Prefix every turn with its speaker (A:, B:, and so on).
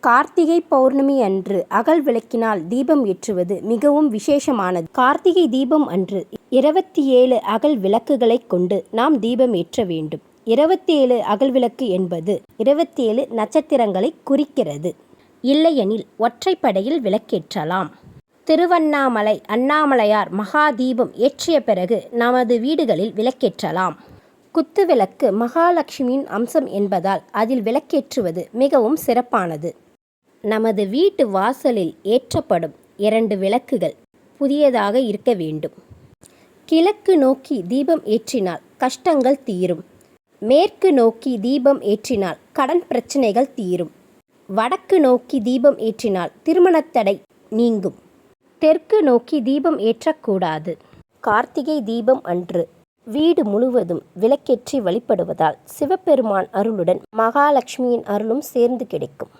A: கார்த்திகை பௌர்ணமி அன்று அகல் விளக்கினால் தீபம் ஏற்றுவது மிகவும் விசேஷமானது. கார்த்திகை தீபம் அன்று 27 அகல் விளக்குகளை கொண்டு நாம் தீபம் ஏற்ற வேண்டும். 27 அகல் விளக்கு என்பது 27 நட்சத்திரங்களை குறிக்கிறது. இல்லையெனில் ஒற்றைப்படையில் விளக்கேற்றலாம். திருவண்ணாமலை அண்ணாமலையார் மகா தீபம் ஏற்றிய பிறகு நமது வீடுகளில் விளக்கேற்றலாம். குத்துவிளக்கு மகாலட்சுமியின் அம்சம் என்பதால் அதில் விளக்கேற்றுவது மிகவும் சிறப்பானது. நமது வீட்டு வாசலில் ஏற்றப்படும் 2 விளக்குகள் புதியதாக இருக்க வேண்டும். கிழக்கு நோக்கி தீபம் ஏற்றினால் கஷ்டங்கள் தீரும். மேற்கு நோக்கி தீபம் ஏற்றினால் கடன் பிரச்சனைகள் தீரும். வடக்கு நோக்கி தீபம் ஏற்றினால் திருமணத்தடை நீங்கும். தெற்கு நோக்கி தீபம் ஏற்றக்கூடாது. கார்த்திகை தீபம் அன்று வீடு முழுவதும் விளக்கேற்றி வழிபடுவதால் சிவபெருமான் அருளுடன் மகாலட்சுமியின் அருளும் சேர்ந்து கிடைக்கும்.